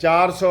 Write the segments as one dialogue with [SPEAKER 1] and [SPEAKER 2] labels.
[SPEAKER 1] 400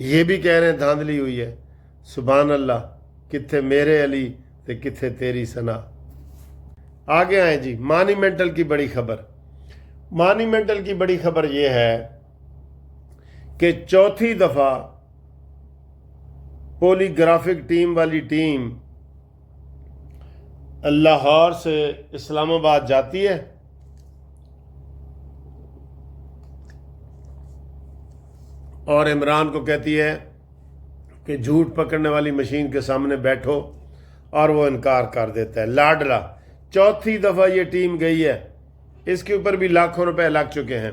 [SPEAKER 1] یہ بھی کہہ رہے ہیں دھاندلی ہوئی ہے. سبحان اللہ, کتھے میرے علی تے کتھے تیری ثنا. آگے آئیں جی, مانیمنٹل کی بڑی خبر. مانیمنٹل کی بڑی خبر یہ ہے کہ چوتھی دفعہ پولی گرافک ٹیم والی ٹیم لاہور سے اسلام آباد جاتی ہے, اور عمران کو کہتی ہے کہ جھوٹ پکڑنے والی مشین کے سامنے بیٹھو, اور وہ انکار کر دیتا ہے. لاڈلا چوتھی دفعہ یہ ٹیم گئی ہے, اس کے اوپر بھی لاکھوں روپے لگ چکے ہیں.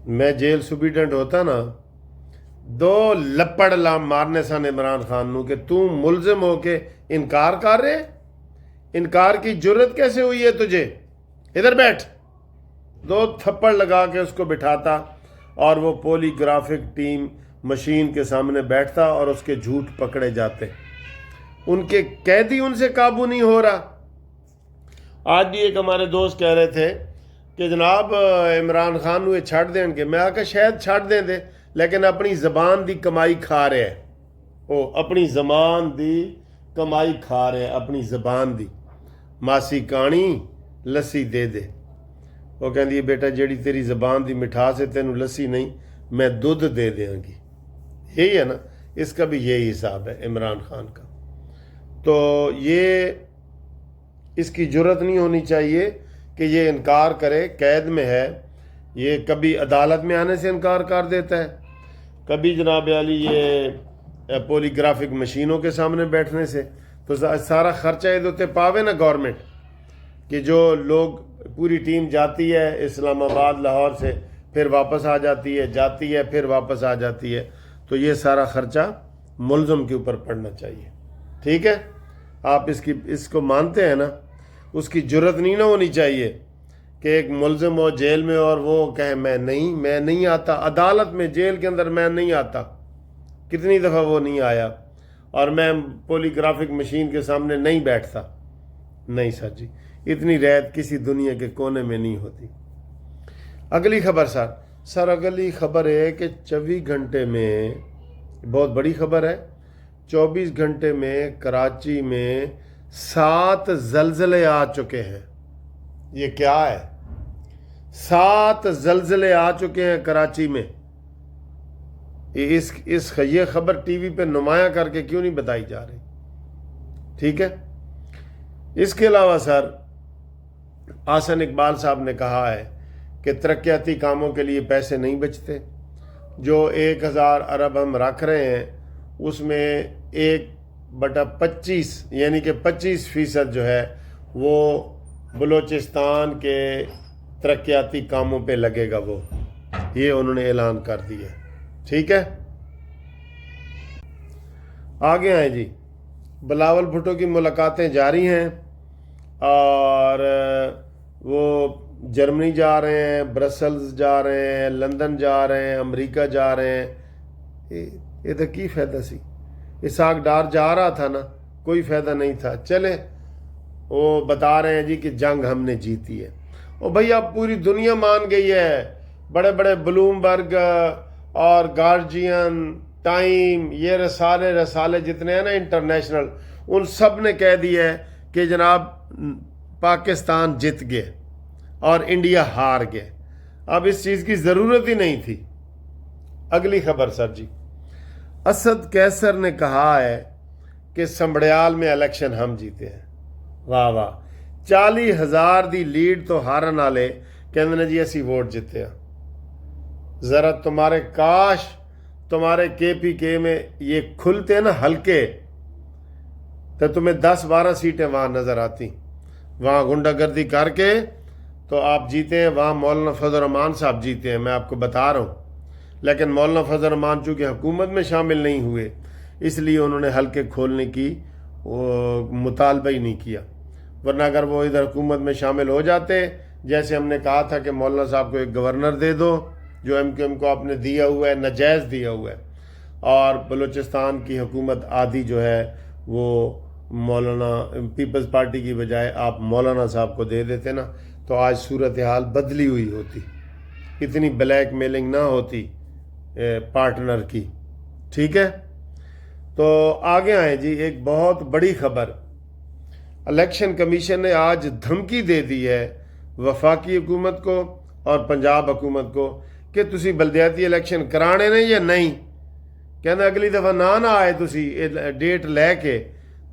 [SPEAKER 1] میں جیل سپرڈنٹ ہوتا نا, 2 لپڑ لام مارنے سن عمران خان نو کہ تو ملزم ہو کے انکار کر رہے, انکار کی جرت کیسے ہوئی ہے تجھے, ادھر بیٹھ. 2 تھپڑ لگا کے اس کو بٹھاتا, اور وہ پولی گرافک ٹیم مشین کے سامنے بیٹھتا اور اس کے جھوٹ پکڑے جاتے. ان کے قیدی ان سے قابو نہیں ہو رہا. آج بھی ایک ہمارے دوست کہہ رہے تھے کہ جناب عمران خان نو یہ چھڑ دیں گے. میں آکا شاید چھڑ دیں لیکن اپنی زبان دی کمائی کھا رہے ہیں. وہ اپنی زبان دی کمائی کھا رہے ہیں, اپنی زبان دی. ماسی کانی لسی دے دے. وہ کہندی ہے بیٹا جیڑی تیری زبان دی مٹھاس ہے تینوں لسی نہیں, میں دودھ دے دیاں گی. یہی ہے نا, اس کا بھی یہی حساب ہے عمران خان کا. تو یہ اس کی جرت نہیں ہونی چاہیے کہ یہ انکار کرے, قید میں ہے. یہ کبھی عدالت میں آنے سے انکار کر دیتا ہے, کبھی جناب علی یہ پولی گرافک مشینوں کے سامنے بیٹھنے سے. تو سارا خرچہ یہ ہوتے پاوے نا گورنمنٹ, کہ جو لوگ پوری ٹیم جاتی ہے اسلام آباد لاہور سے, پھر واپس آ جاتی ہے, جاتی ہے پھر واپس آ جاتی ہے, تو یہ سارا خرچہ ملزم کے اوپر پڑنا چاہیے. ٹھیک ہے, آپ اس کو مانتے ہیں نا. اس کی جرت نہیں نہ ہونی چاہیے کہ ایک ملزم ہو جیل میں اور وہ کہے میں نہیں آتا عدالت میں, جیل کے اندر میں نہیں آتا. کتنی دفعہ وہ نہیں آیا, اور میں پولی گرافک مشین کے سامنے نہیں بیٹھتا. نہیں سر جی, اتنی ریت کسی دنیا کے کونے میں نہیں ہوتی. اگلی خبر سر اگلی خبر ہے کہ 24 گھنٹے میں, بہت بڑی خبر ہے, 24 گھنٹے میں کراچی میں 7 زلزلے آ چکے ہیں. یہ کیا ہے, 7 زلزلے آ چکے ہیں کراچی میں. یہ خبر ٹی وی پہ نمایاں کر کے کیوں نہیں بتائی جا رہی. ٹھیک ہے. اس کے علاوہ سر احسن اقبال صاحب نے کہا ہے کہ ترقیاتی کاموں کے لیے پیسے نہیں بچتے. جو 1000 ارب ہم رکھ رہے ہیں اس میں 1/25 یعنی کہ 25% جو ہے وہ بلوچستان کے ترقیاتی کاموں پہ لگے گا. وہ یہ انہوں نے اعلان کر دیا. ٹھیک ہے. آگے آئیں جی, بلاول بھٹو کی ملاقاتیں جاری ہیں, اور وہ جرمنی جا رہے ہیں, برسلز جا رہے ہیں, لندن جا رہے ہیں, امریکہ جا رہے ہیں. یہ تو کی فائدہ سی. اسحاق ڈار جا رہا تھا نا, کوئی فائدہ نہیں تھا. چلے وہ بتا رہے ہیں جی کہ جنگ ہم نے جیتی ہے. او بھئی اب پوری دنیا مان گئی ہے, بڑے بڑے بلومبرگ اور گارجین ٹائم, یہ رسالے جتنے ہیں نا انٹرنیشنل, ان سب نے کہہ دیا ہے کہ جناب پاکستان جیت گئے اور انڈیا ہار گئے. اب اس چیز کی ضرورت ہی نہیں تھی. اگلی خبر سر جی, اسد کیسر نے کہا ہے کہ سمبڑیال میں الیکشن ہم جیتے ہیں. واہ واہ, 40,000 دی لیڈ تو ہارن والے کہندے جی اسی ووٹ جیتے ہیں. ذرا تمہارے کاش تمہارے KPK میں یہ کھلتے نا حلقے, تو تمہیں 10-12 سیٹیں وہاں نظر آتی. وہاں غنڈہ گردی کر کے تو آپ جیتے ہیں. وہاں مولانا فضل الرحمان صاحب جیتے ہیں, میں آپ کو بتا رہا ہوں. لیکن مولانا فضل الرحمان چونکہ حکومت میں شامل نہیں ہوئے, اس لیے انہوں نے حلقے کھولنے کی مطالبہ ہی نہیں کیا. ورنہ اگر وہ ادھر حکومت میں شامل ہو جاتے, جیسے ہم نے کہا تھا کہ مولانا صاحب کو ایک گورنر دے دو جو MQM کو آپ نے دیا ہوا ہے, ناجائز دیا ہوا ہے, اور بلوچستان کی حکومت آدھی جو ہے وہ مولانا پیپلز پارٹی کی بجائے آپ مولانا صاحب کو دے دیتے نا, تو آج صورتحال بدلی ہوئی ہوتی, اتنی بلیک میلنگ نہ ہوتی پارٹنر کی. ٹھیک ہے, تو آگے آئیں جی. ایک بہت بڑی خبر, الیکشن کمیشن نے آج دھمکی دے دی ہے وفاقی حکومت کو اور پنجاب حکومت کو کہ تسی بلدیاتی الیکشن کرانے نے یا نہیں. کہنا اگلی دفعہ نہ آئے تسی ڈیٹ لے کے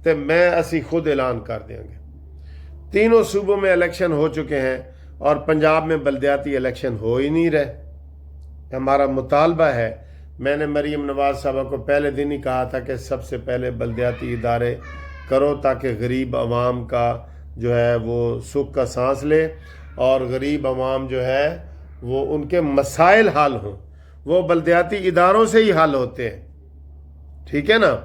[SPEAKER 1] تو میں اسی خود اعلان کر دیں گے. تینوں صوبوں میں الیکشن ہو چکے ہیں اور پنجاب میں بلدیاتی الیکشن ہو ہی نہیں رہے. ہمارا مطالبہ ہے, میں نے مریم نواز صاحبہ کو پہلے دن ہی کہا تھا کہ سب سے پہلے بلدیاتی ادارے کرو تاکہ غریب عوام کا جو ہے وہ سکھ کا سانس لے اور غریب عوام جو ہے وہ ان کے مسائل حل ہوں. وہ بلدیاتی اداروں سے ہی حل ہوتے ہیں. ٹھیک ہے نا.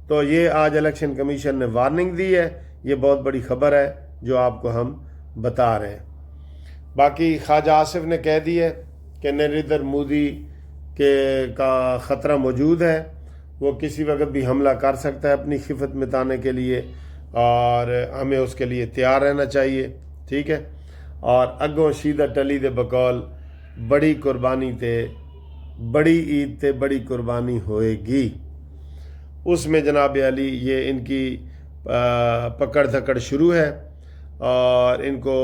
[SPEAKER 1] تو یہ آج الیکشن کمیشن نے وارننگ دی ہے. یہ بہت بڑی خبر ہے جو آپ کو ہم بتا رہے ہیں. باقی خواجہ آصف نے کہہ دی ہے کہ نریندر مودی کا خطرہ موجود ہے, وہ کسی وقت بھی حملہ کر سکتا ہے اپنی خفت مٹانے کے لیے اور ہمیں اس کے لیے تیار رہنا چاہیے. ٹھیک ہے. اور اگوں شیدہ ٹلی دے بقول بڑی قربانی تے بڑی عید تے بڑی قربانی ہوئے گی. اس میں جناب علی یہ ان کی پکڑ دھکڑ شروع ہے اور ان کو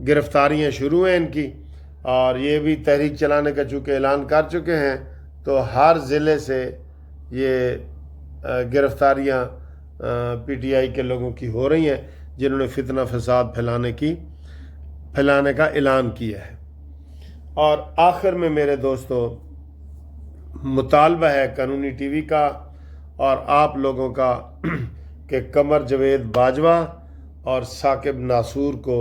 [SPEAKER 1] گرفتاریاں شروع ہیں ان کی, اور یہ بھی تحریک چلانے کا چونکہ اعلان کر چکے ہیں تو ہر ضلع سے یہ گرفتاریاں پی ٹی آئی کے لوگوں کی ہو رہی ہیں جنہوں نے فتنہ فساد پھیلانے کا اعلان کیا ہے. اور آخر میں میرے دوستو مطالبہ ہے قانونی ٹی وی کا اور آپ لوگوں کا کہ قمر جاوید باجوہ اور ثاقب ناصور کو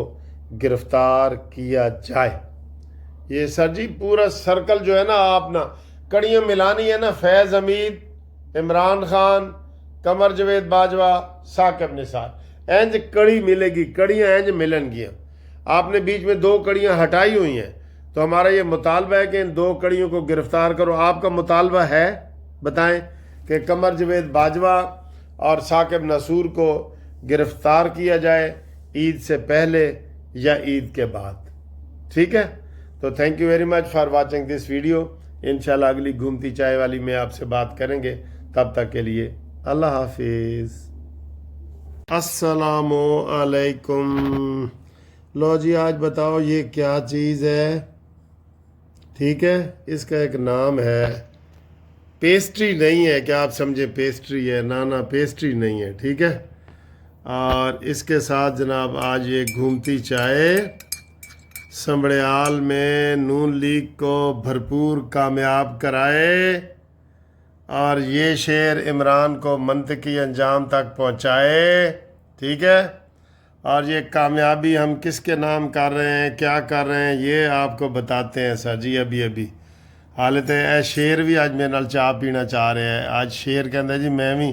[SPEAKER 1] گرفتار کیا جائے. یہ سر جی پورا سرکل جو ہے نا, آپ نا کڑیاں ملانی ہے نا, فیض حمید, عمران خان, قمر جاوید باجوہ, ثاقب نثار, اینج کڑی ملے گی, کڑیاں اینج ملن گیا. آپ نے بیچ میں 2 کڑیاں ہٹائی ہوئی ہیں, تو ہمارا یہ مطالبہ ہے کہ ان 2 کڑیوں کو گرفتار کرو. آپ کا مطالبہ ہے بتائیں کہ قمر جاوید باجوہ اور ثاقب ناصور کو گرفتار کیا جائے عید سے پہلے یا عید کے بعد. ٹھیک ہے. تو thank you very much for watching this video. انشاءاللہ اگلی گھومتی چائے والی میں آپ سے بات کریں گے. تب تک کے لیے اللہ حافظ. السلام علیکم. لو جی آج بتاؤ یہ کیا چیز ہے. ٹھیک ہے. اس کا ایک نام ہے, پیسٹری نہیں ہے کہ آپ سمجھے پیسٹری ہے, نہ پیسٹری نہیں ہے. ٹھیک ہے. اور اس کے ساتھ جناب آج یہ گھومتی چائے سنبڑیال میں نون لیگ کو بھرپور کامیاب کرائے اور یہ شعر عمران کو منطقی انجام تک پہنچائے. ٹھیک ہے. اور یہ کامیابی ہم کس کے نام کر رہے ہیں, کیا کر رہے ہیں, یہ آپ کو بتاتے ہیں سر جی ابھی. حالت ہے شیر بھی آج میرے نال چائے پینا چاہ رہے ہیں. آج شیر کہندا جی میں بھی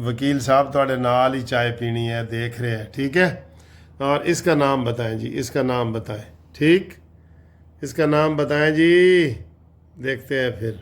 [SPEAKER 1] وکیل صاحب تواڈے نال ہی چائے پینی ہے, دیکھ رہے ہیں. ٹھیک ہے. اور اس کا نام بتائیں جی, اس کا نام بتائیں. ٹھیک, اس کا نام بتائیں جی, دیکھتے ہیں پھر.